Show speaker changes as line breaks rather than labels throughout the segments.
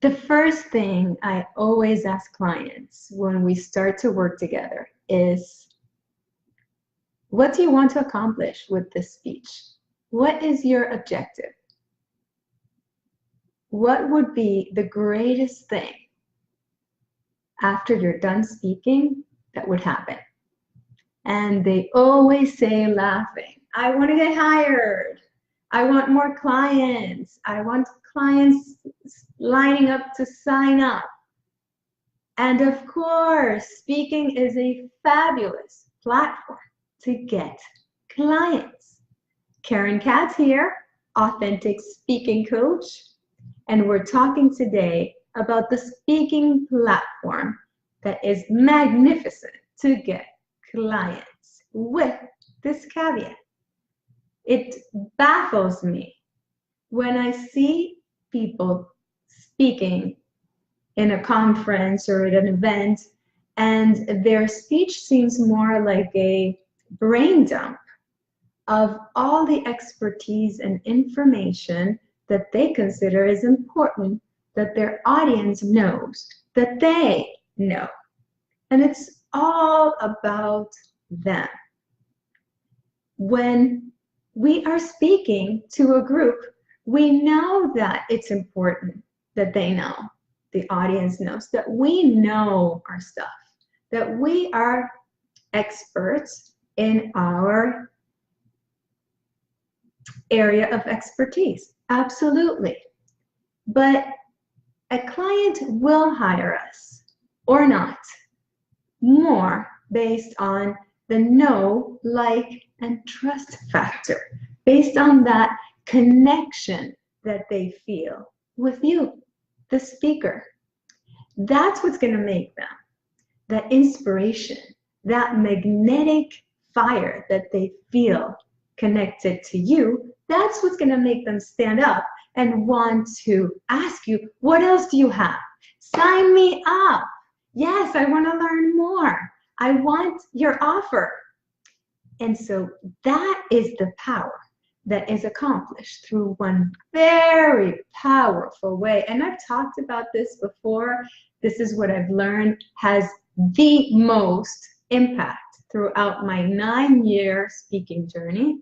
The first thing I always ask clients when we start to work together is, what do you want to accomplish with this speech? What is your objective? What would be the greatest thing after you're done speaking that would happen? And they always say, laughing, I want to get hired. I want more clients. I want clients lining up to sign up. And of course, speaking is a fabulous platform to get clients. Karen Katz here, authentic speaking coach. And we're talking today about the speaking platform that is magnificent to get clients, with this caveat. It baffles me when I see people speaking in a conference or at an event and their speech seems more like a brain dump of all the expertise and information that they consider is important that their audience knows, that they know. And it's all about them. When we are speaking to a group, we know that it's important that they know, the audience knows, that we know our stuff, that we are experts in our area of expertise. Absolutely. But a client will hire us or not, more based on the know, like, and trust factor, based on that connection that they feel with you, the speaker. That's what's going to make them, that inspiration, that magnetic fire that they feel connected to you. That's what's going to make them stand up and want to ask you, what else do you have? Sign me up. Yes, I want to learn more. I want your offer. And so that is the power that is accomplished through one very powerful way. And I've talked about this before. This is what I've learned has the most impact throughout my 9-year speaking journey,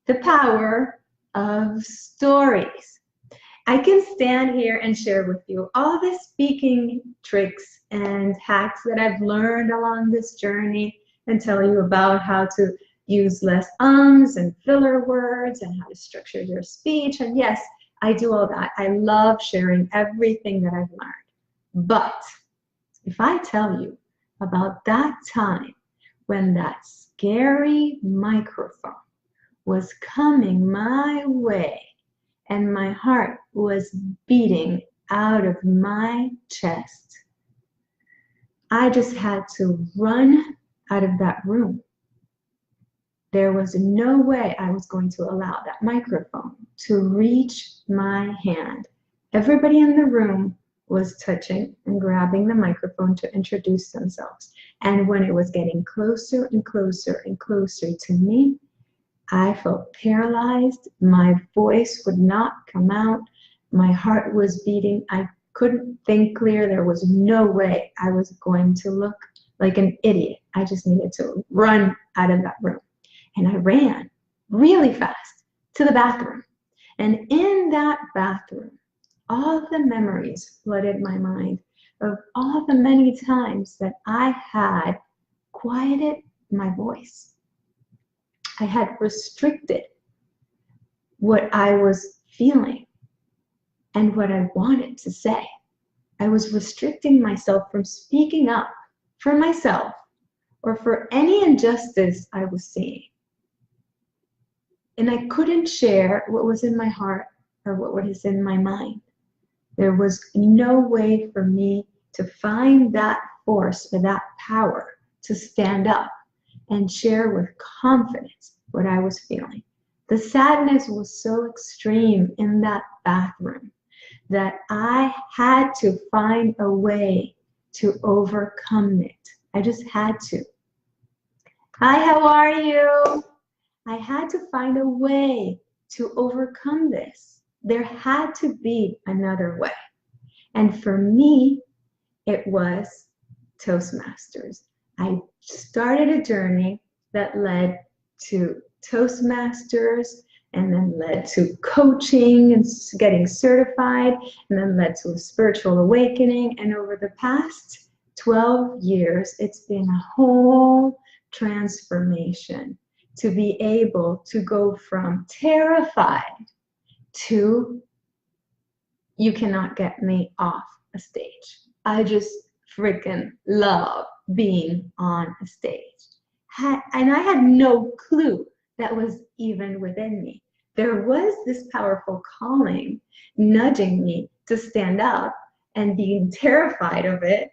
the power of stories. I can stand here and share with you all the speaking tricks and hacks that I've learned along this journey and tell you about how to use less ums and filler words and how to structure your speech. And yes, I do all that. I love sharing everything that I've learned. But if I tell you about that time when that scary microphone was coming my way and my heart was beating out of my chest, I just had to run out of that room. There was no way I was going to allow that microphone to reach my hand. Everybody in the room was touching and grabbing the microphone to introduce themselves. And when it was getting closer and closer and closer to me, I felt paralyzed. My voice would not come out. My heart was beating. I couldn't think clear. There was no way I was going to look like an idiot. I just needed to run out of that room. And I ran really fast to the bathroom. And in that bathroom, all the memories flooded my mind of all the many times that I had quieted my voice. I had restricted what I was feeling and what I wanted to say. I was restricting myself from speaking up for myself or for any injustice I was seeing. And I couldn't share what was in my heart or what was in my mind. There was no way for me to find that force or that power to stand up and share with confidence what I was feeling. The sadness was so extreme in that bathroom that I had to find a way to overcome it. I just had to. Hi, how are you? I had to find a way to overcome this. There had to be another way. And for me, it was Toastmasters. I started a journey that led to Toastmasters, and then led to coaching and getting certified, and then led to a spiritual awakening. And over the past 12 years, it's been a whole transformation to be able to go from terrified to you cannot get me off a stage. I just freaking love being on a stage. And I had no clue that was even within me. There was this powerful calling nudging me to stand up, and being terrified of it,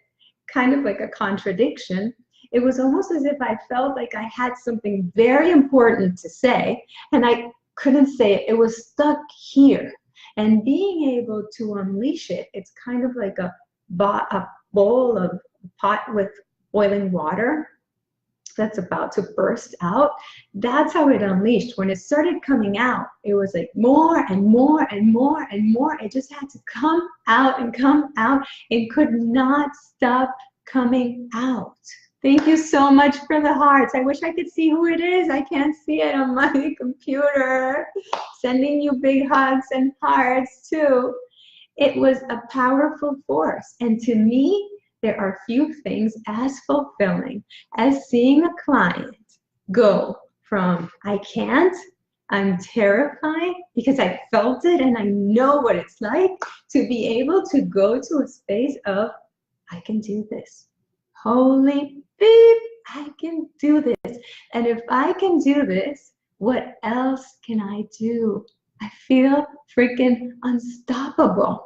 kind of like a contradiction. It was almost as if I felt like I had something very important to say, and I couldn't say it. It was stuck here. And being able to unleash it, it's kind of like a bowl of pot with boiling water that's about to burst out. That's how it unleashed. When it started coming out, it was like more and more and more and more. It just had to come out and come out. It could not stop coming out. Thank you so much for the hearts. I wish I could see who it is. I can't see it on my computer. Sending you big hugs and hearts too. It was a powerful force. And to me, there are few things as fulfilling as seeing a client go from I can't, I'm terrified because I felt it and I know what it's like, to be able to go to a space of I can do this. Holy beep, I can do this. And if I can do this, what else can I do? I feel freaking unstoppable.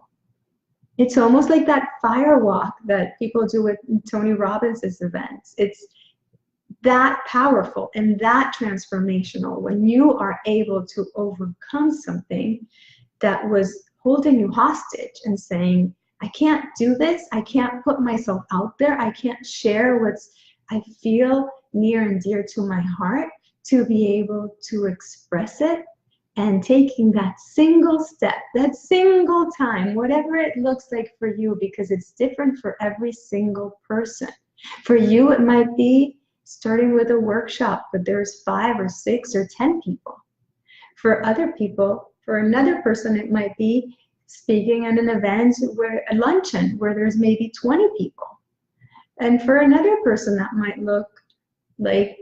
It's almost like that fire walk that people do with Tony Robbins' events. It's that powerful and that transformational when you are able to overcome something that was holding you hostage and saying, I can't do this. I can't put myself out there. I can't share what I feel near and dear to my heart, to be able to express it. And taking that single step, that single time, whatever it looks like for you, because it's different for every single person. For you, it might be starting with a workshop, but there's 5 or 6 or 10 people. For other people, for another person, it might be speaking at an event, where a luncheon, where there's maybe 20 people. And for another person, that might look like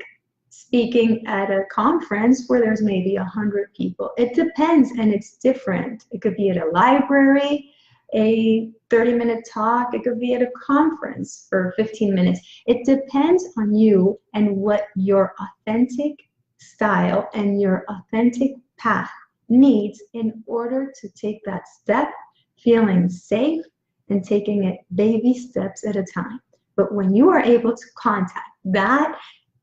speaking at a conference where there's maybe 100 people. It depends, and it's different. It could be at a library, a 30-minute talk. It could be at a conference for 15 minutes. It depends on you and what your authentic style and your authentic path needs in order to take that step, feeling safe and taking it baby steps at a time. But when you are able to contact that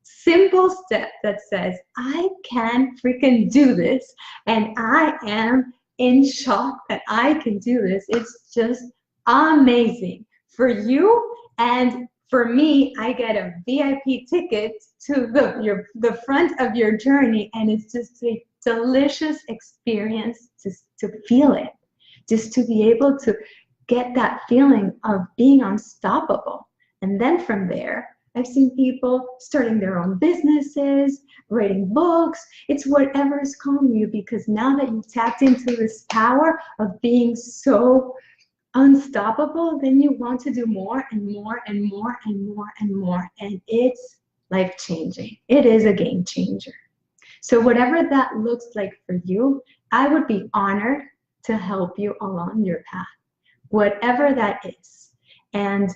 simple step that says, I can freaking do this, and I am in shock that I can do this, it's just amazing. For you and for me, I get a VIP ticket to the front of your journey, and it's just a delicious experience to feel it, just to be able to get that feeling of being unstoppable. And then from there, I've seen people starting their own businesses, writing books. It's whatever is calling you, because now that you've tapped into this power of being so unstoppable, then you want to do more and more and more and more and more. And it's life-changing. It is a game changer. So whatever that looks like for you, I would be honored to help you along your path, whatever that is. And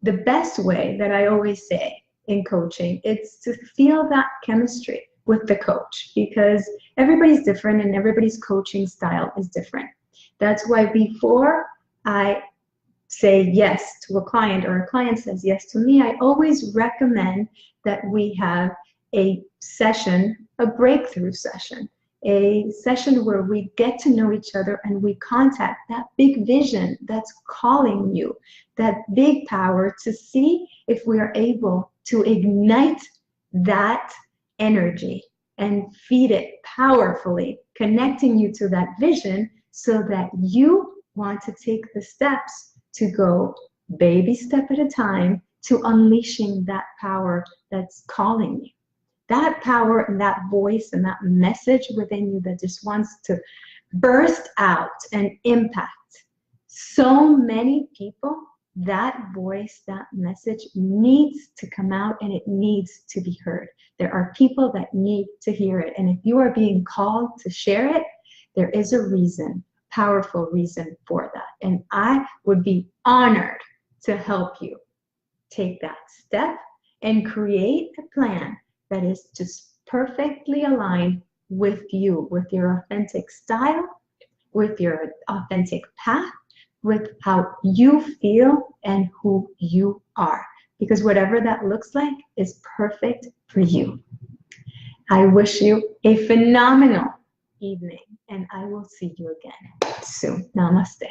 the best way that I always say in coaching, it's to feel that chemistry with the coach, because everybody's different and everybody's coaching style is different. That's why before I say yes to a client or a client says yes to me, I always recommend that we have a session, a breakthrough session, a session where we get to know each other and we contact that big vision that's calling you, that big power, to see if we are able to ignite that energy and feed it powerfully, connecting you to that vision so that you want to take the steps to go baby step at a time to unleashing that power that's calling you. That power and that voice and that message within you that just wants to burst out and impact so many people. That voice, that message needs to come out, and it needs to be heard. There are people that need to hear it. And if you are being called to share it, there is a reason, powerful reason for that. And I would be honored to help you take that step and create a plan that is just perfectly aligned with you, with your authentic style, with your authentic path, with how you feel and who you are. Because whatever that looks like is perfect for you. I wish you a phenomenal evening, and I will see you again soon. Namaste.